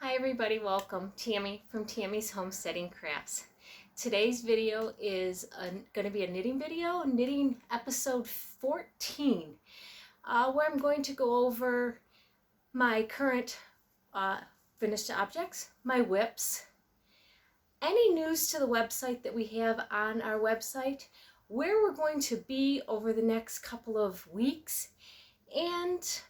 Hi everybody, welcome. Tammy from Tammy's Homesteading Crafts. Today's video is going to be a knitting video, knitting episode 14, where I'm going to go over my current finished objects, my whips, any news to the website that we have on our website, where we're going to be over the next couple of weeks, and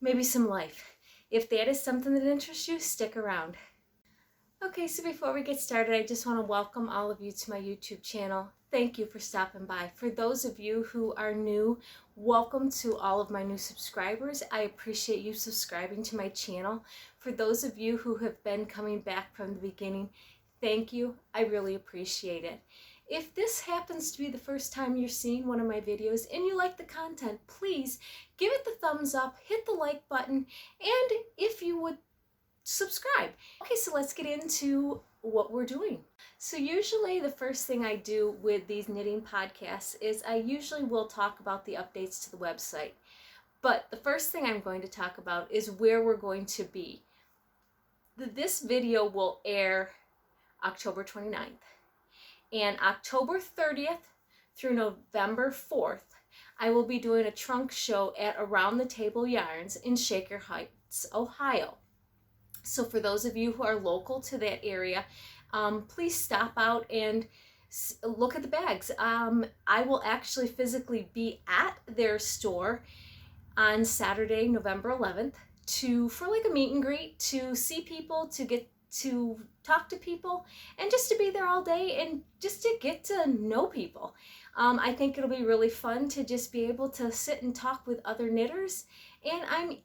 maybe some life. If that is something that interests you, stick around. Okay, so before we get started, I just want to welcome all of you to my YouTube channel. Thank you for stopping by. For those of you who are new, welcome to all of my new subscribers. I appreciate you subscribing to my channel. For those of you who have been coming back from the beginning, thank you. I really appreciate it. If this happens to be the first time you're seeing one of my videos and you like the content, please give it the thumbs up, hit the like button, and if you would, subscribe. Okay, so let's get into what we're doing. So usually the first thing I do with these knitting podcasts is I usually will talk about the updates to the website. But the first thing I'm going to talk about is where we're going to be. This video will air October 29th. And October 30th through November 4th, I will be doing a trunk show at Around the Table Yarns in Shaker Heights, Ohio. So for those of you who are local to that area, please stop out and look at the bags. I will actually physically be at their store on Saturday, November 11th, for like a meet and greet, to see people, to talk to people, and just to be there all day and just to get to know people. I think it'll be really fun to just be able to sit and talk with other knitters, and I'm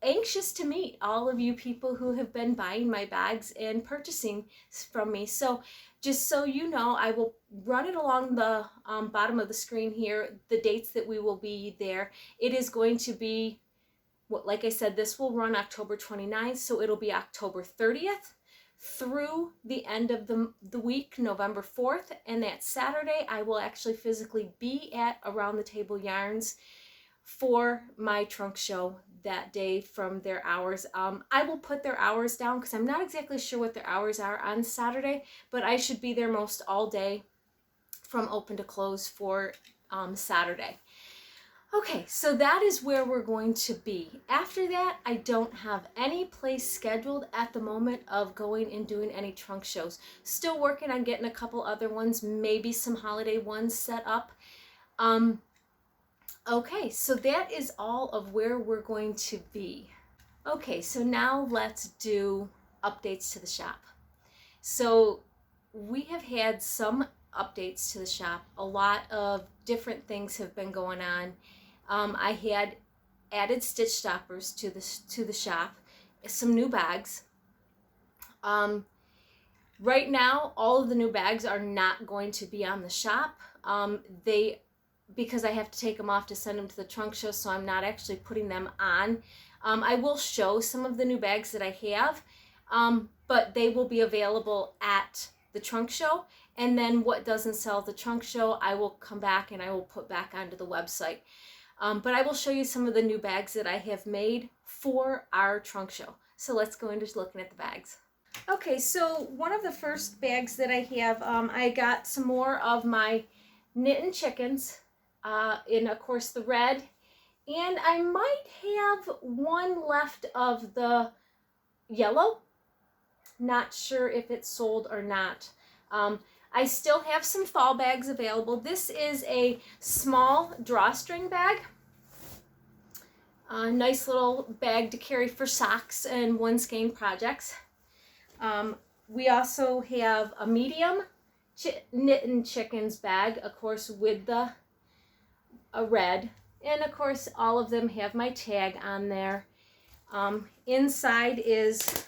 anxious to meet all of you people who have been buying my bags and purchasing from me. So just so you know, I will run it along the bottom of the screen here, the dates that we will be there. It is going to be, like I said, this will run October 29th, so it'll be October 30th through the end of the week, November 4th, and that Saturday I will actually physically be at Around the Table Yarns for my trunk show that day from their hours. I will put their hours down because I'm not exactly sure what their hours are on Saturday, but I should be there most all day from open to close for Saturday. Okay, so that is where we're going to be. After that, I don't have any place scheduled at the moment of going and doing any trunk shows. Still working on getting a couple other ones, maybe some holiday ones set up. Okay, so that is all of where we're going to be. Okay, so now let's do updates to the shop. So we have had some updates to the shop. A lot of different things have been going on. I had added stitch stoppers to the shop, some new bags. Right now, all of the new bags are not going to be on the shop. Because I have to take them off to send them to the trunk show, so I'm not actually putting them on. I will show some of the new bags that I have, but they will be available at the trunk show. And then what doesn't sell at the trunk show, I will come back and I will put back onto the website. But I will show you some of the new bags that I have made for our trunk show. So let's go into looking at the bags. Okay, so one of the first bags that I have, I got some more of my Knittin' Chickens in, of course, the red. And I might have one left of the yellow. Not sure if it's sold or not. I still have some fall bags available. This is a small drawstring bag. A nice little bag to carry for socks and one skein projects. We also have a medium Knittin' Chickens bag, of course, with a red. And of course, all of them have my tag on there. Inside is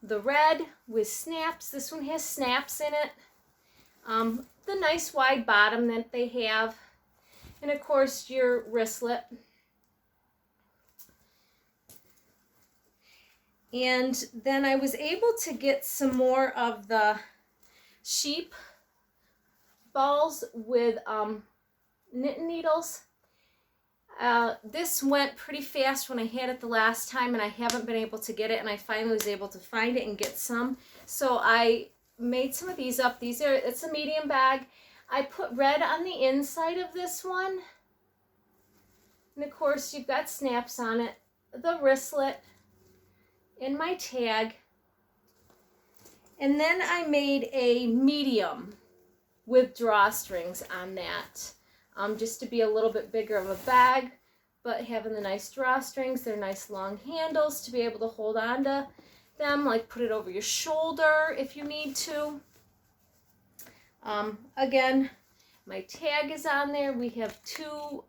the red with snaps. This one has snaps in it. The nice wide bottom that they have, and of course your wristlet. And then I was able to get some more of the sheep balls with knitting needles. This went pretty fast when I had it the last time, and I haven't been able to get it, and I finally was able to find it and get some. So I made some of these up. It's a medium bag. I put red on the inside of this one. And of course, you've got snaps on it, the wristlet, and my tag. And then I made a medium with drawstrings on that. Just to be a little bit bigger of a bag, but having the nice drawstrings, they're nice long handles to be able to hold on to them, like put it over your shoulder if you need to. Again, my tag is on there. We have two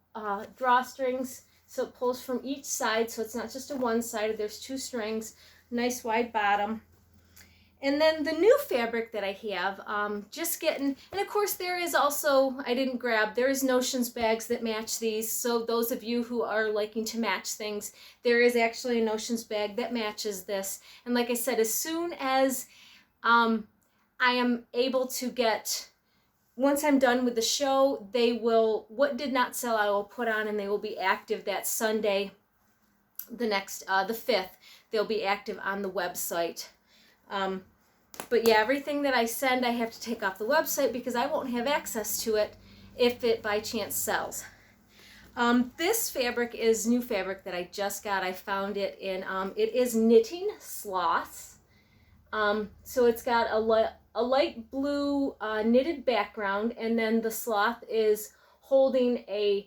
drawstrings, so it pulls from each side, so it's not just a one-sided. There's two strings, nice wide bottom. And then the new fabric that I have, just getting, and of course there is also, I didn't grab, there is Notions bags that match these. So those of you who are liking to match things, there is actually a Notions bag that matches this. And like I said, as soon as I am able to get, once I'm done with the show, they will, what did not sell I will put on, and they will be active that Sunday, the 5th. They'll be active on the website. But yeah, everything that I send, I have to take off the website because I won't have access to it if it by chance sells. This fabric is new fabric that I just got. I found it in, it is knitting sloths. So it's got a light blue knitted background, and then the sloth is holding a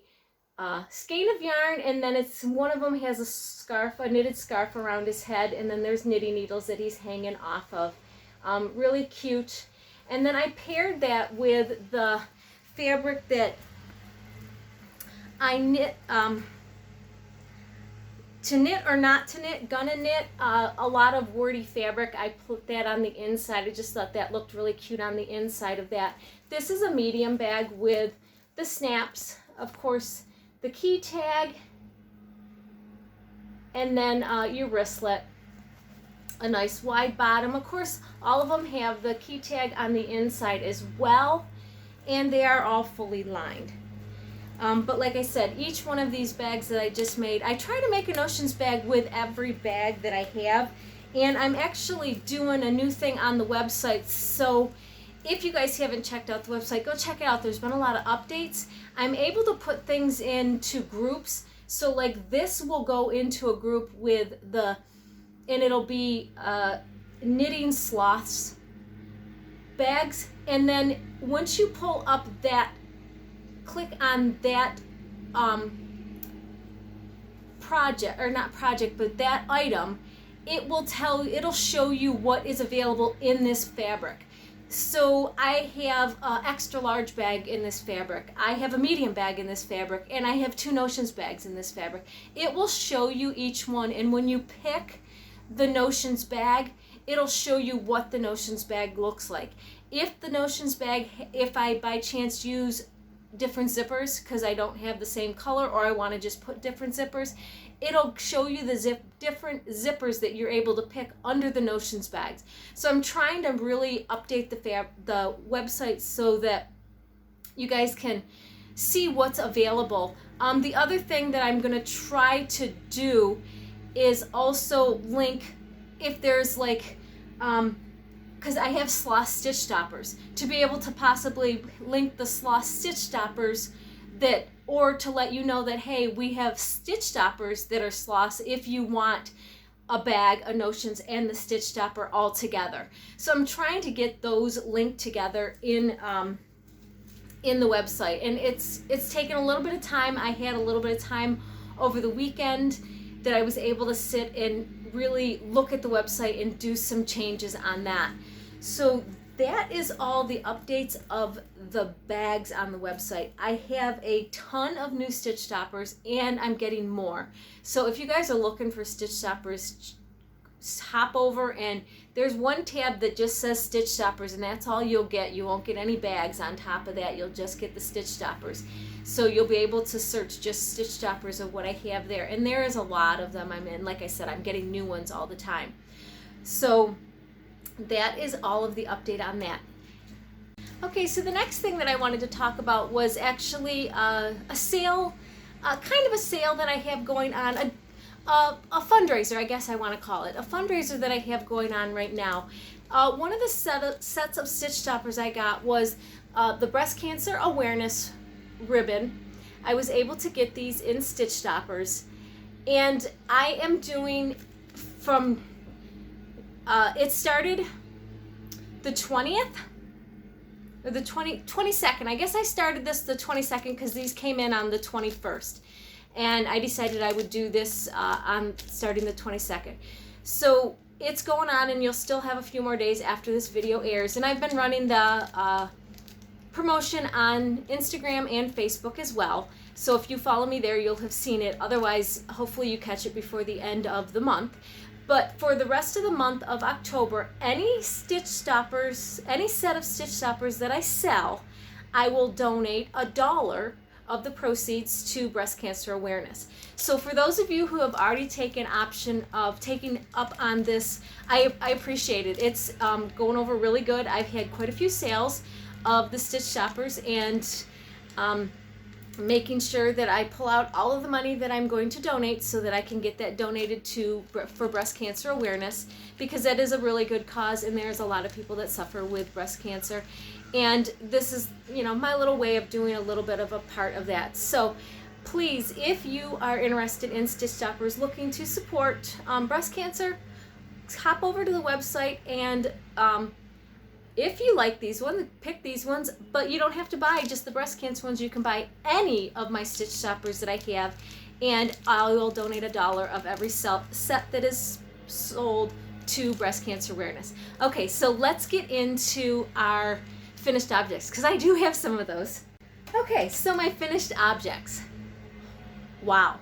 skein of yarn, and then one of them has a knitted scarf around his head, and then there's knitting needles that he's hanging off of. Really cute. And then I paired that with the fabric that I knit, to knit or not to knit, gonna knit, a lot of wordy fabric. I put that on the inside. I just thought that looked really cute on the inside of that. This is a medium bag with the snaps, of course, the key tag, and then your wristlet. A nice wide bottom. Of course, all of them have the key tag on the inside as well, and they are all fully lined. But like I said, each one of these bags that I just made, I try to make a Notions bag with every bag that I have, and I'm actually doing a new thing on the website. So if you guys haven't checked out the website, go check it out. There's been a lot of updates. I'm able to put things into groups. So like this will go into a group with and it'll be knitting sloths bags, and then once you pull up that, click on that project, or not project, but that item, it'll show you what is available in this fabric. So I have an extra large bag in this fabric, I have a medium bag in this fabric, and I have two Notions bags in this fabric. It will show you each one, and when you pick the Notions bag, it'll show you what the Notions bag looks like. If the Notions bag, if I by chance use different zippers because I don't have the same color, or I want to just put different zippers, it'll show you the different zippers that you're able to pick under the Notions bags. So I'm trying to really update the website so that you guys can see what's available. The other thing that I'm going to try to do is also link, if there's like, because I have sloth stitch stoppers, to be able to possibly link the sloth stitch stoppers that, or to let you know that, hey, we have stitch stoppers that are sloths if you want a bag, a Notions, and the stitch stopper all together. So I'm trying to get those linked together in the website, and it's taken a little bit of time. I had a little bit of time over the weekend that I was able to sit and really look at the website and do some changes on that. So that is all the updates of the bags on the website. I have a ton of new stitch stoppers, and I'm getting more. So if you guys are looking for stitch stoppers, hop over, and there's one tab that just says stitch stoppers, and that's all you'll get. You won't get any bags on top of that. You'll just get the stitch stoppers. So you'll be able to search just stitch stoppers of what I have there, and there is a lot of them. Like I said, I'm getting new ones all the time. So that is all of the update on that. Okay, so the next thing that I wanted to talk about was actually a sale kind of a sale that I have going on, a fundraiser, I guess I want to call it, a fundraiser that I have going on right now. One of the sets of stitch stoppers I got was the breast cancer awareness ribbon. I was able to get these in stitch stoppers, and I am doing from, it started the 20th, or the 22nd. I guess I started this the 22nd because these came in on the 21st. And I decided I would do this on starting the 22nd. So it's going on, and you'll still have a few more days after this video airs. And I've been running the promotion on Instagram and Facebook as well. So if you follow me there, you'll have seen it. Otherwise, hopefully you catch it before the end of the month. But for the rest of the month of October, any stitch stoppers, any set of stitch stoppers that I sell, I will donate $1 of the proceeds to breast cancer awareness. So for those of you who have already taken option of taking up on this, I appreciate it. It's going over really good. I've had quite a few sales of the stitch stoppers, and making sure that I pull out all of the money that I'm going to donate so that I can get that donated for breast cancer awareness, because that is a really good cause, and there's a lot of people that suffer with breast cancer. And this is, my little way of doing a little bit of a part of that. So please, if you are interested in stitch stoppers looking to support breast cancer, hop over to the website, and if you like these ones, pick these ones, but you don't have to buy just the breast cancer ones. You can buy any of my stitch stoppers that I have, and I will donate $1 of every set that is sold to breast cancer awareness. Okay, so let's get into our finished objects, because I do have some of those. Okay, so my finished objects. Wow.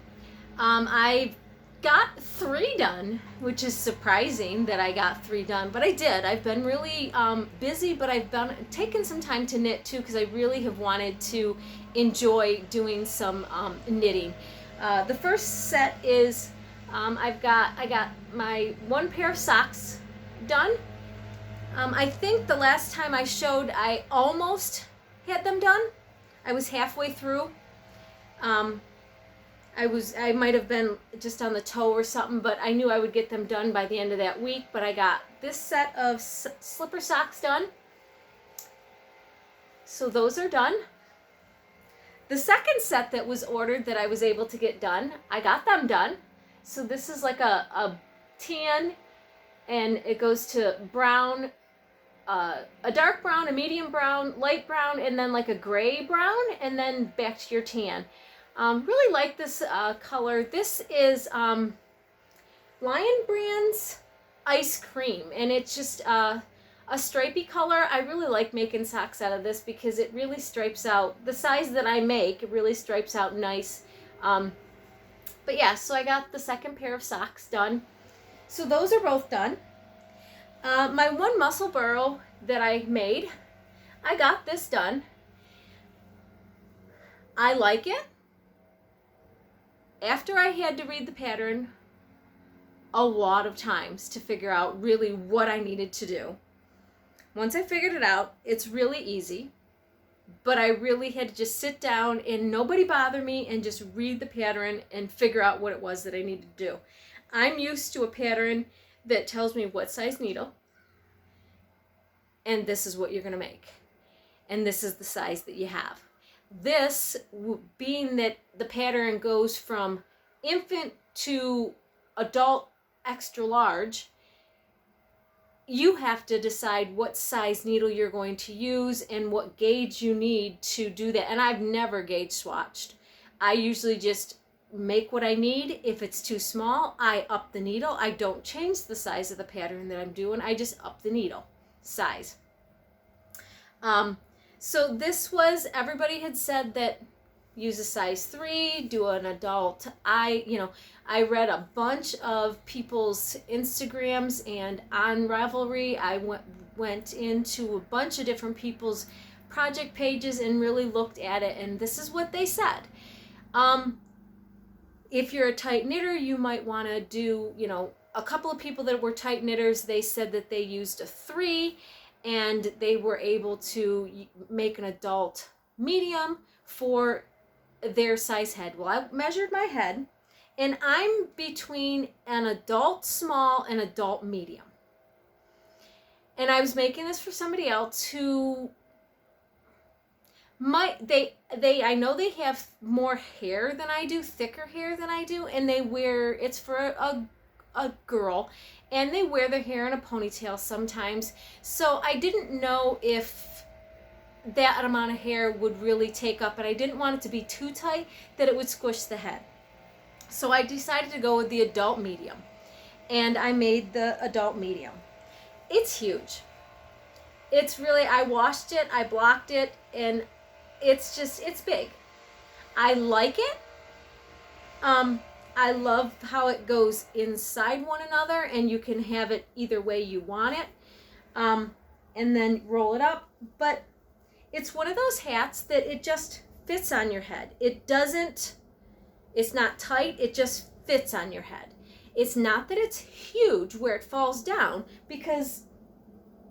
I got 3 done, which is surprising that I got 3 done, but I did. I've been really busy, but I've been taking some time to knit too, because I really have wanted to enjoy doing some knitting. The first set is I got my 1 pair of socks done. I think the last time I showed, I almost had them done. I was halfway through. I might have been just on the toe or something, but I knew I would get them done by the end of that week. But I got this set of slipper socks done. So those are done. The second set that was ordered that I was able to get done, I got them done. So this is like a tan, and it goes to brown, a dark brown, a medium brown, light brown, and then like a gray brown, and then back to your tan. Really like this color. This is Lion Brand's Ice Cream, and it's just a stripy color. I really like making socks out of this because it really stripes out. The size that I make, it really stripes out nice. But yeah, so I got the second pair of socks done. So those are both done. My 1 Musselburgh that I made, I got this done. I like it. After I had to read the pattern a lot of times to figure out really what I needed to do. Once I figured it out, it's really easy, but I really had to just sit down and nobody bother me and just read the pattern and figure out what it was that I needed to do. I'm used to a pattern that tells me what size needle, and this is what you're going to make, and this is the size that you have. This, being that the pattern goes from infant to adult extra large, you have to decide what size needle you're going to use and what gauge you need to do that. And I've never gauge swatched. I usually just make what I need. If it's too small, I up the needle. I don't change the size of the pattern that I'm doing. I just up the needle size. So this was, everybody had said that use a size 3, do an adult. I read a bunch of people's Instagrams, and on Ravelry, I went into a bunch of different people's project pages and really looked at it, and this is what they said. If you're a tight knitter, you might want to do, a couple of people that were tight knitters, they said that they used a 3, and they were able to make an adult medium for their size head. Well, I measured my head, and I'm between an adult small and adult medium. And I was making this for somebody else who I know they have more hair than I do, thicker hair than I do, and it's for a girl, and they wear their hair in a ponytail sometimes. So I didn't know if that amount of hair would really take up, and I didn't want it to be too tight that it would squish the head. So I decided to go with the adult medium, and I made the adult medium. It's huge. It's really, I washed it, I blocked it, and it's big. I like it. I love how it goes inside one another, and you can have it either way you want it, and then roll it up. But it's one of those hats that it just fits on your head. It's not tight, it just fits on your head. It's not that it's huge where it falls down, because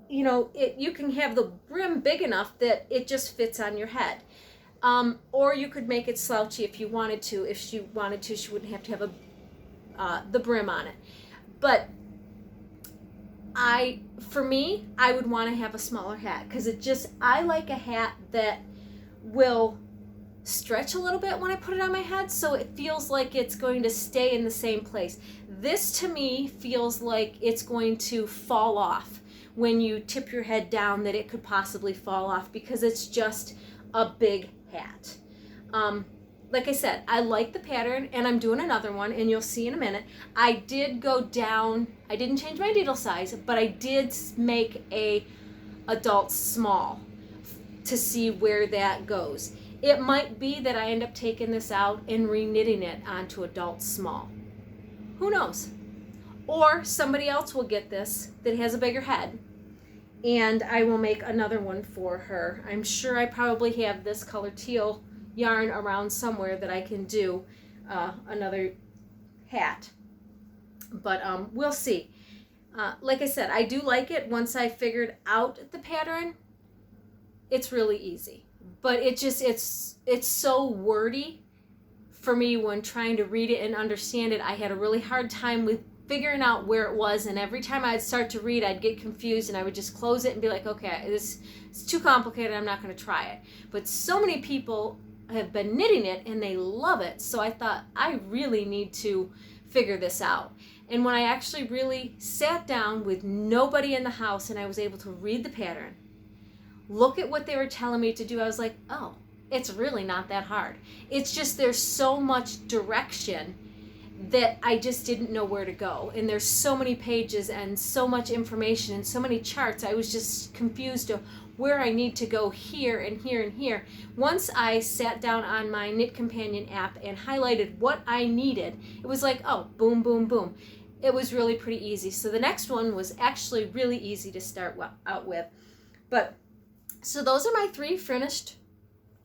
you can have the brim big enough that it just fits on your head. Or you could make it slouchy if you wanted to. If she wanted to, she wouldn't have to have the brim on it. But for me, I would want to have a smaller hat, because I like a hat that will stretch a little bit when I put it on my head, so it feels like it's going to stay in the same place. This to me feels like it's going to fall off when you tip your head down, that it could possibly fall off, because it's just a big hat. Like I said, I like the pattern, and I'm doing another one, and you'll see in a minute. I did go down, I didn't change my needle size, but I did make a adult small to see where that goes. It might be that I end up taking this out and re-knitting it onto adult small. Who knows? Or somebody else will get this that has a bigger head, and I will make another one for her. I'm sure I probably have this color teal yarn around somewhere that I can do another hat. But we'll see. Like I said, I do like it. Once I figured out the pattern, it's really easy. But it's so wordy for me when trying to read it and understand it. I had a really hard time with figuring out where it was, and every time I'd start to read, I'd get confused, and I would just close it and be like, okay, this is too complicated, I'm not going to try it. But so many people have been knitting it, and they love it, so I thought, I really need to figure this out. And when I actually really sat down with nobody in the house, and I was able to read the pattern, look at what they were telling me to do, I was like, oh, it's really not that hard. It's just there's so much direction that I just didn't know where to go. And there's so many pages and so much information and so many charts. I was just confused of where I need to go here and here and here. Once I sat down on my Knit Companion app and highlighted what I needed, it was like, oh, boom, boom, boom. It was really pretty easy. So the next one was actually really easy to start out with. But so those are my 3 finished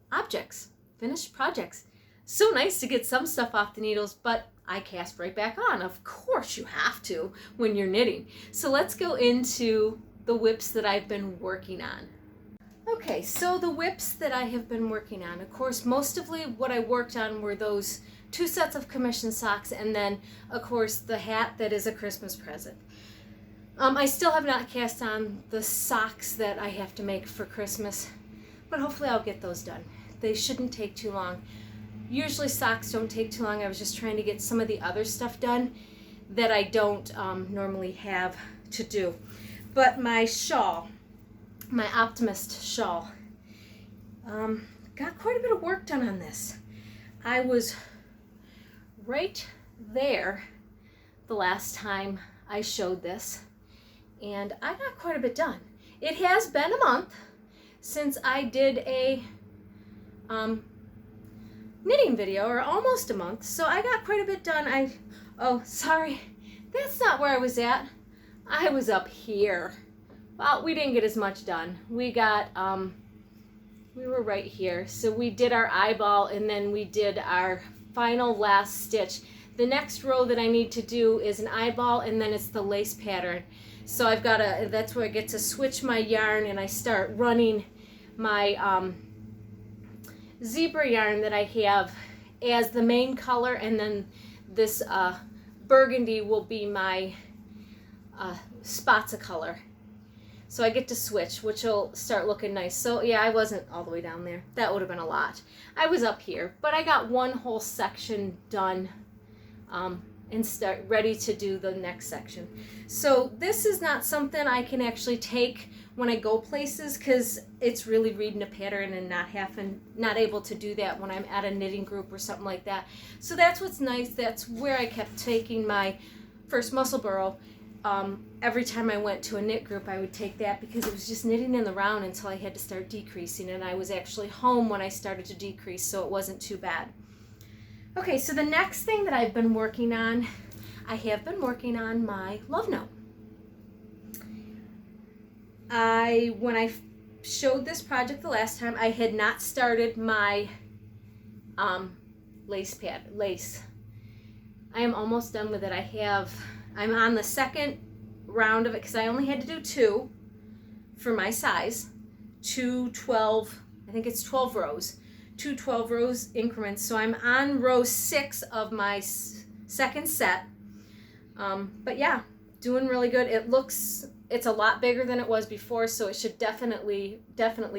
projects. So nice to get some stuff off the needles, but I cast right back on. Of course you have to when you're knitting. So let's go into the whips that I've been working on. Okay, so the whips that I have been working on, of course, mostly what I worked on were those 2 sets of commission socks, and then, of course, the hat that is a Christmas present. I still have not cast on the socks that I have to make for Christmas, but hopefully I'll get those done. They shouldn't take too long. Usually socks don't take too long. I was just trying to get some of the other stuff done that I don't normally have to do. But my shawl, my Optimist shawl, got quite a bit of work done on this. I was right there the last time I showed this, and I got quite a bit done. It has been a month since I did a knitting video, or almost a month, so I got quite a bit done. Oh, sorry, that's not where I was at. I was up here. Well, we didn't get as much done. We got, we were right here. So we did our eyeball, and then we did our final last stitch. The next row that I need to do is an eyeball, and then it's the lace pattern. So I've got to, that's where I get to switch my yarn, and I start running my zebra yarn that I have as the main color, and then this burgundy will be my spots of color. So I get to switch, which will start looking nice. So yeah, I wasn't all the way down there. That would have been a lot. I was up here, but I got one whole section done and start ready to do the next section. So this is not something I can actually take when I go places, because it's really reading a pattern and not able to do that when I'm at a knitting group or something like that. So that's what's nice. That's where I kept taking my first Musselburgh. Every time I went to a knit group, I would take that because it was just knitting in the round until I had to start decreasing, and I was actually home when I started to decrease, so it wasn't too bad. Okay, so the next thing that I've been working on, I have been working on my love note. When I showed this project the last time, I had not started my lace. I am almost done with it. I'm on the second round of it because I only had to do 2 for my size. 2 12, I think it's 12 rows. 2 12 rows increments. So I'm on row 6 of my second set. But yeah, doing really good. It's a lot bigger than it was before, so it should definitely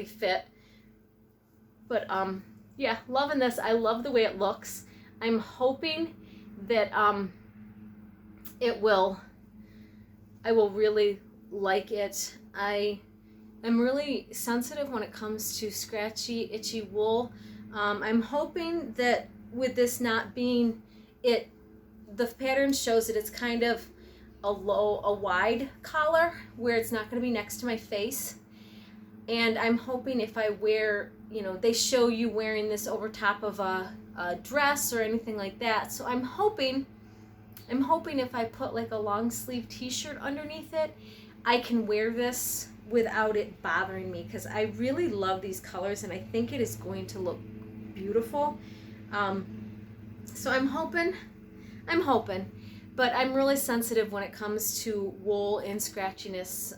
fit. But yeah, loving this. I love the way it looks. I'm hoping that I will really like it. I am really sensitive when it comes to scratchy, itchy wool. I'm hoping that with this not being it, the pattern shows that it's kind of a wide collar where it's not going to be next to my face. And I'm hoping if I wear, they show you wearing this over top of a dress or anything like that. So I'm hoping if I put like a long sleeve t-shirt underneath it, I can wear this without it bothering me, because I really love these colors and I think it is going to look beautiful. So I'm hoping, but I'm really sensitive when it comes to wool and scratchiness.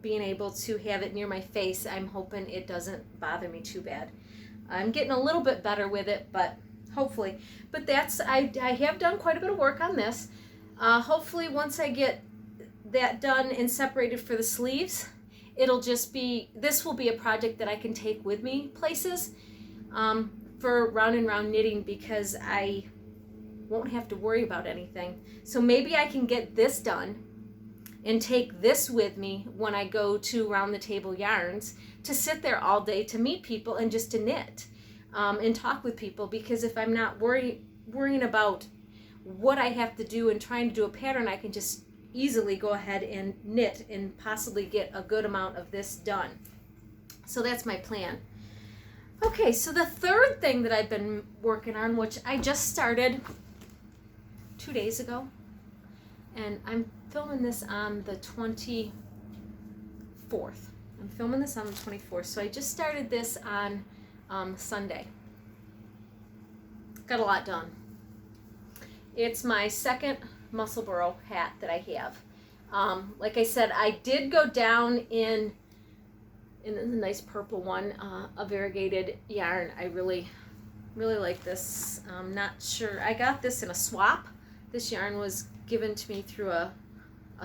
Being able to have it near my face, I'm hoping it doesn't bother me too bad. I'm getting a little bit better with it, but hopefully. But I have done quite a bit of work on this. Hopefully once I get that done and separated for the sleeves, this will be a project that I can take with me places for round and round knitting, because I won't have to worry about anything. So maybe I can get this done and take this with me when I go to Round the Table Yarns, to sit there all day to meet people and just to knit and talk with people. Because if I'm not worrying about what I have to do and trying to do a pattern, I can just easily go ahead and knit and possibly get a good amount of this done. So that's my plan. Okay, so the third thing that I've been working on, which I just started 2 days ago, and I'm filming this on the 24th. I'm filming this on the 24th, so I just started this on Sunday. Got a lot done. It's my second Musselburgh hat that I have. Like I said, I did go down in the nice purple one, a variegated yarn. I really like this. I'm not sure. I got this in a swap. This yarn was given to me through a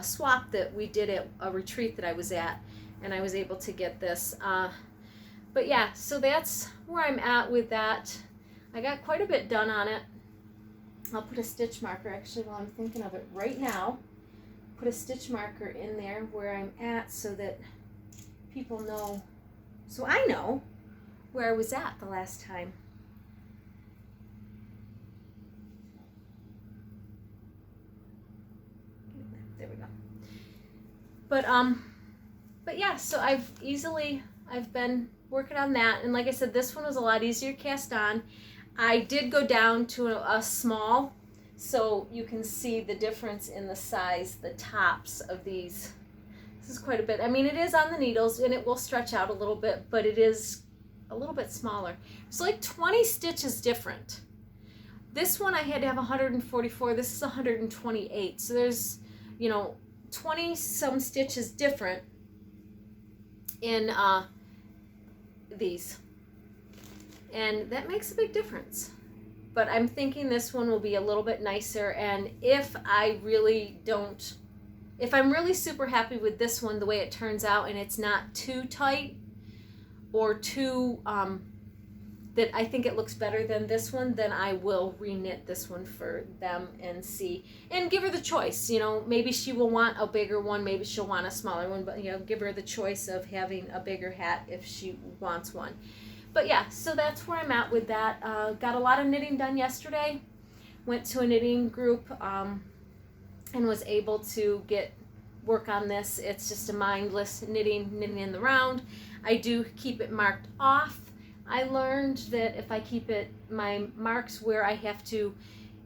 swap that we did at a retreat that I was at, and I was able to get this. But yeah, so that's where I'm at with that. I got quite a bit done on it. I'll put a stitch marker, actually, while I'm thinking of it right now. Put a stitch marker in there where I'm at so that people know, so I know where I was at the last time. There we go. But yeah, so I've been working on that, and like I said, this one was a lot easier to cast on. I did go down to a small, so you can see the difference in the size, the tops of these. This is quite a bit. I mean, it is on the needles and it will stretch out a little bit, but it is a little bit smaller. It's like 20 stitches different. This one I had to have 144, this is 128. So there's, 20 some stitches different in these. and that makes a big difference. But I'm thinking this one will be a little bit nicer, and if I'm really super happy with this one, the way it turns out, and it's not too tight or too, that I think it looks better than this one, then I will reknit this one for them and see, and give her the choice. You know, maybe she will want a bigger one, maybe she'll want a smaller one, but, you know, give her the choice of having a bigger hat if she wants one. But yeah, so that's where I'm at with that. Got a lot of knitting done yesterday. Went to a knitting group and was able to work on this. It's just a mindless knitting in the round. I do keep it marked off. I learned that if I keep my marks where I have to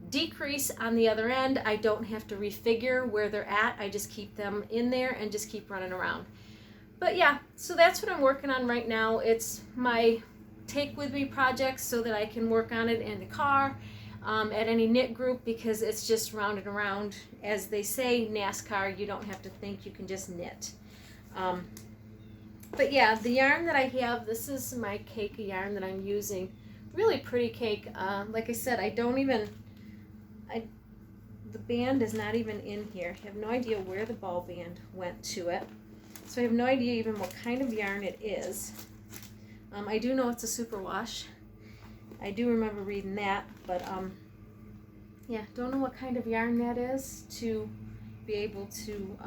decrease on the other end, I don't have to refigure where they're at. I just keep them in there and just keep running around. But yeah, so that's what I'm working on right now. It's my take with me projects so that I can work on it in the car, at any knit group, because it's just round and around. As they say, NASCAR, you don't have to think, you can just knit. But yeah, the yarn that I have, this is my cake of yarn that I'm using. Really pretty cake. Like I said, the band is not even in here. I have no idea where the ball band went to it. So I have no idea even what kind of yarn it is. I do know it's a superwash. I do remember reading that, but yeah, don't know what kind of yarn that is to be able to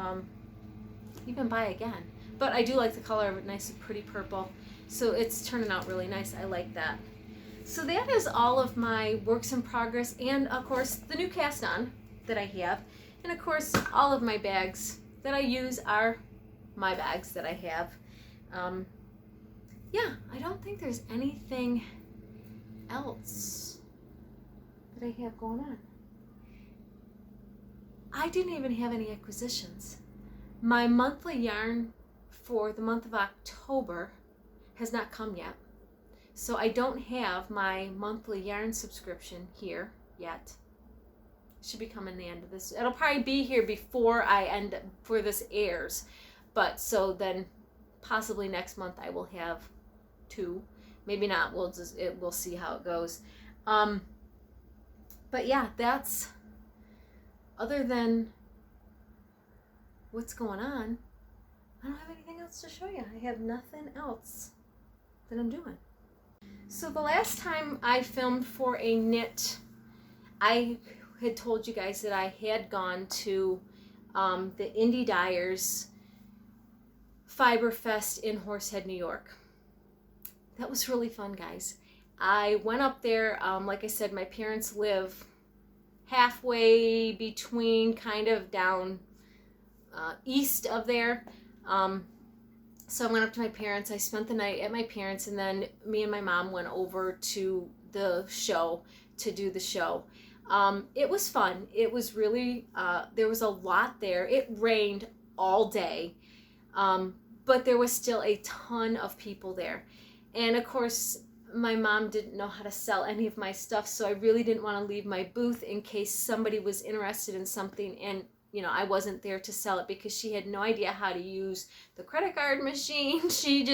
even buy again. But I do like the color of it, nice and pretty purple. So it's turning out really nice. I like that. So that is all of my works in progress, and of course the new cast on that I have, and of course all of my bags that I use are my bags that I have. Yeah, I don't think there's anything else that I have going on. I didn't even have any acquisitions. My monthly yarn for the month of October has not come yet. So I don't have my monthly yarn subscription here yet. Should be coming the end of this. It'll probably be here before this airs. But so then possibly next month I will have 2. Maybe not. We'll see how it goes. But yeah, that's, other than what's going on, I don't have anything else to show you. I have nothing else that I'm doing. So the last time I filmed for a knit, I had told you guys that I had gone to the Indie Dyers Fiber Fest in Horsehead, New York. That was really fun, guys. I went up there. Like I said, my parents live halfway between, kind of down east of there. So I went up to my parents. I spent the night at my parents', and then me and my mom went over to the show to do the show. It was fun. It was really, there was a lot there. It rained all day, but there was still a ton of people there. And of course, my mom didn't know how to sell any of my stuff, so I really didn't want to leave my booth in case somebody was interested in something and, you know, I wasn't there to sell it, because she had no idea how to use the credit card machine. She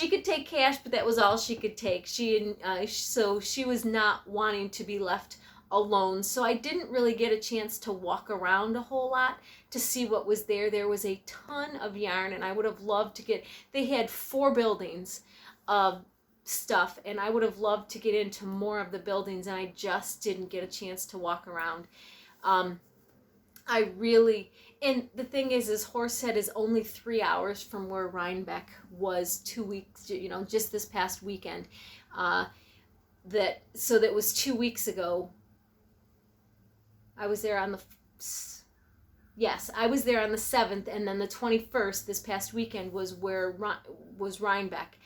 could take cash, but that was all she could take. So she was not wanting to be left alone. So I didn't really get a chance to walk around a whole lot to see what was there. There was a ton of yarn, and I would have loved to they had 4 buildings of stuff, and I would have loved to get into more of the buildings, and I just didn't get a chance to walk around. And the thing is Horsehead is only 3 hours from where Rhinebeck was 2 weeks, you know, just this past weekend. That was 2 weeks ago. I was there on the 7th, and then the 21st, this past weekend, was Rhinebeck.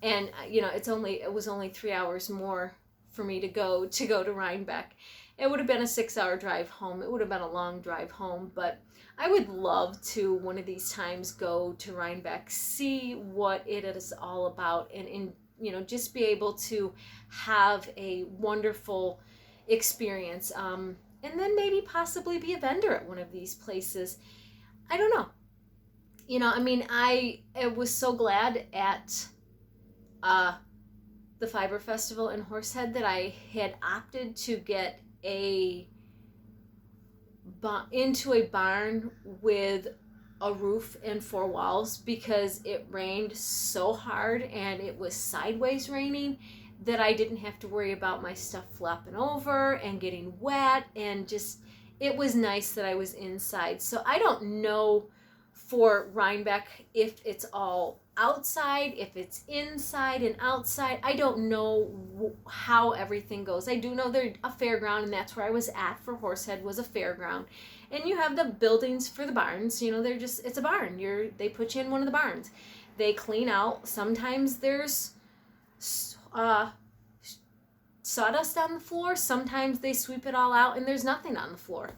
And, you know, it was only 3 hours more for me to go to Rhinebeck. It would have been a 6-hour drive home. It would have been a long drive home, but I would love to one of these times go to Rhinebeck, see what it is all about, and you know, just be able to have a wonderful experience. And then maybe possibly be a vendor at one of these places. I don't know. You know, I mean, I was so glad at the the Fiber Festival in Horsehead that I had opted to get into a barn with a roof and 4 walls because it rained so hard and it was sideways raining that I didn't have to worry about my stuff flopping over and getting wet, and just, it was nice that I was inside. So I don't know for Rhinebeck if it's all outside, if it's inside and outside. I don't know how everything goes. I do know they're a fairground, and that's where I was at for Horsehead, was a fairground. And you have the buildings for the barns, you know, they're just, it's a barn. They put you in one of the barns. They clean out. Sometimes there's sawdust on the floor. Sometimes they sweep it all out and there's nothing on the floor.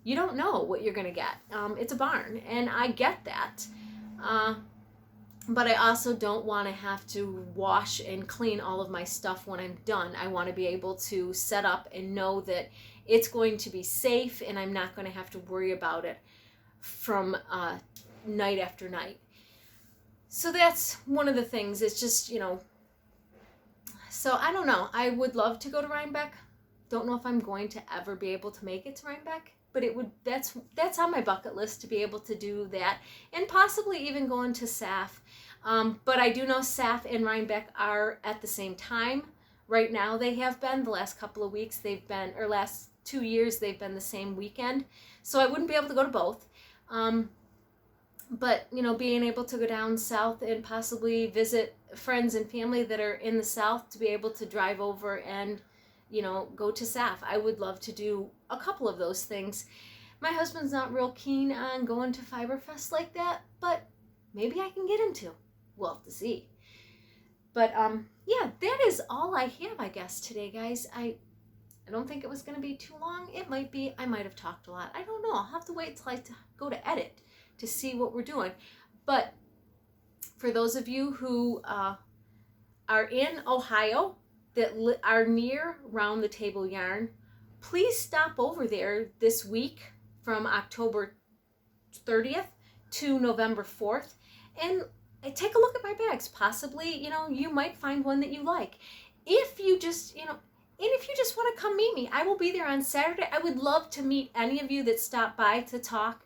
You don't know what you're gonna get. It's a barn, and I get that. But I also don't want to have to wash and clean all of my stuff when I'm done. I want to be able to set up and know that it's going to be safe, and I'm not going to have to worry about it from night after night. So that's one of the things. It's just, you know, so I don't know. I would love to go to Rhinebeck. Don't know if I'm going to ever be able to make it to Rhinebeck, but it would, that's on my bucket list to be able to do that, and possibly even going to SAF. But I do know SAF and Rhinebeck are at the same time. Right now they have been, the last couple of weeks they've been, or last 2 years they've been the same weekend. So I wouldn't be able to go to both. But, you know, being able to go down south and possibly visit friends and family that are in the south, to be able to drive over and, you know, go to SAF. I would love to do a couple of those things. My husband's not real keen on going to Fiber Fest like that, but maybe I can get him to. We'll have to see. But yeah, that is all I have, I guess, today, guys. I don't think it was going to be too long. It might be. I might have talked a lot. I don't know. I'll have to wait till I go to edit to see what we're doing. But for those of you who are in Ohio, that are near Round the Table Yarn, please stop over there this week from October 30th to November 4th and take a look at my bags. Possibly, you know, you might find one that you like. If you just, you know, and if you just want to come meet me, I will be there on Saturday. I would love to meet any of you that stop by to talk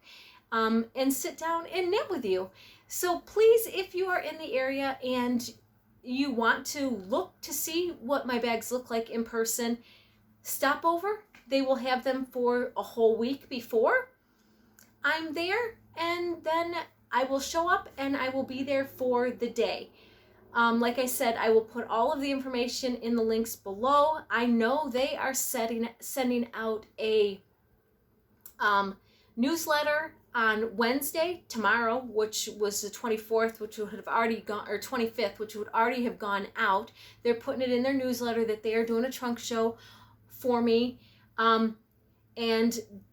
and sit down and knit with you. So please, if you are in the area and you want to look to see what my bags look like in person, stop over. They will have them for a whole week before I'm there, and then I will show up and I will be there for the day. Like I said, I will put all of the information in the links below. I know they are sending out a newsletter on Wednesday, tomorrow, which was the 24th, which would have already gone, or 25th, which would already have gone out. They're putting it in their newsletter that they are doing a trunk show for me, and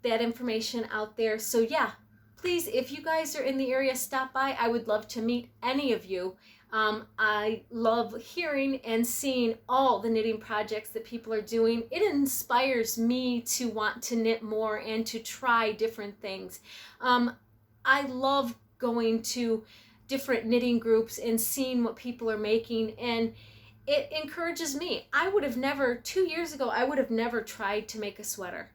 that information out there. So yeah, please, if you guys are in the area, stop by. I would love to meet any of you. I love hearing and seeing all the knitting projects that people are doing. It inspires me to want to knit more and to try different things. I love going to different knitting groups and seeing what people are making, and it encourages me. I would have never, 2 years ago, I would have never tried to make a sweater.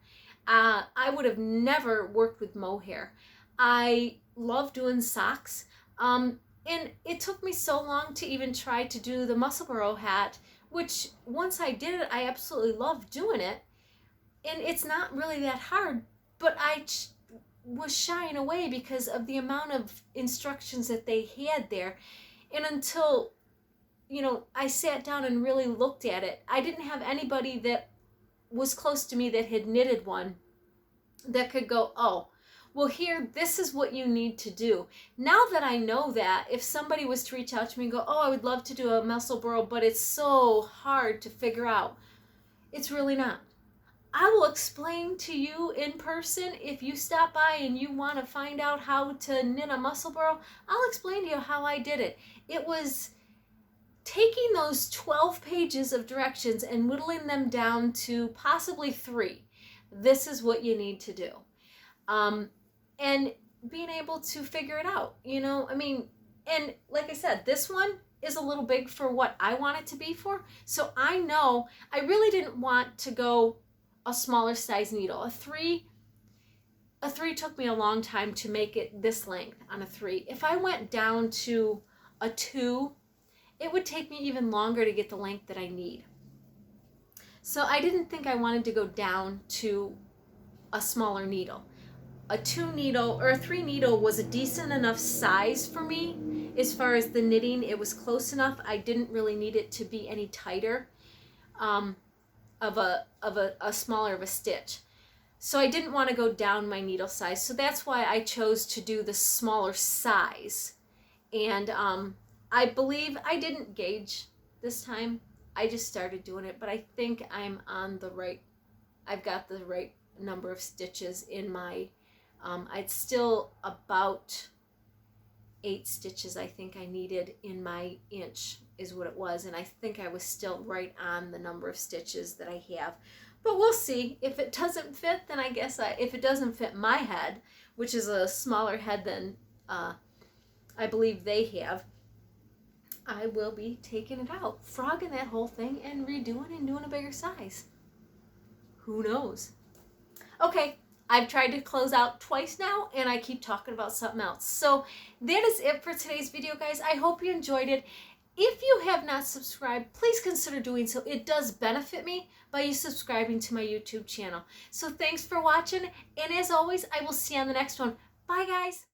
I would have never worked with mohair. I love doing socks. And it took me so long to even try to do the Musselburgh hat, which once I did it, I absolutely loved doing it. And it's not really that hard, but I was shying away because of the amount of instructions that they had there. And until, you know, I sat down and really looked at it, I didn't have anybody that was close to me that had knitted one that could go, oh, well, here, this is what you need to do. Now that I know that, if somebody was to reach out to me and go, oh, I would love to do a Musselburgh, but it's so hard to figure out, it's really not. I will explain to you in person. If you stop by and you want to find out how to knit a Musselburgh, I'll explain to you how I did it. It was taking those 12 pages of directions and whittling them down to possibly 3. This is what you need to do. And being able to figure it out, you know, I mean, and like I said, this one is a little big for what I want it to be for. So I know I really didn't want to go a smaller size needle. A three took me a long time to make it this length on a 3. If I went down to a 2, it would take me even longer to get the length that I need. So I didn't think I wanted to go down to a smaller needle. A 2 needle or a 3 needle was a decent enough size for me. As far as the knitting, it was close enough. I didn't really need it to be any tighter of a smaller of a stitch. So I didn't want to go down my needle size. So that's why I chose to do the smaller size. And I believe I didn't gauge this time. I just started doing it, but I think I'm on the right, I've got the right number of stitches in my, I'd still about 8 stitches I think I needed in my inch is what it was. And I think I was still right on the number of stitches that I have. But we'll see. If it doesn't fit, then I guess if it doesn't fit my head, which is a smaller head than I believe they have, I will be taking it out, frogging that whole thing and redoing and doing a bigger size. Who knows? Okay, I've tried to close out twice now and I keep talking about something else. So that is it for today's video, guys. I hope you enjoyed it. If you have not subscribed, please consider doing so. It does benefit me by you subscribing to my YouTube channel. So thanks for watching, and as always, I will see you on the next one. Bye, guys.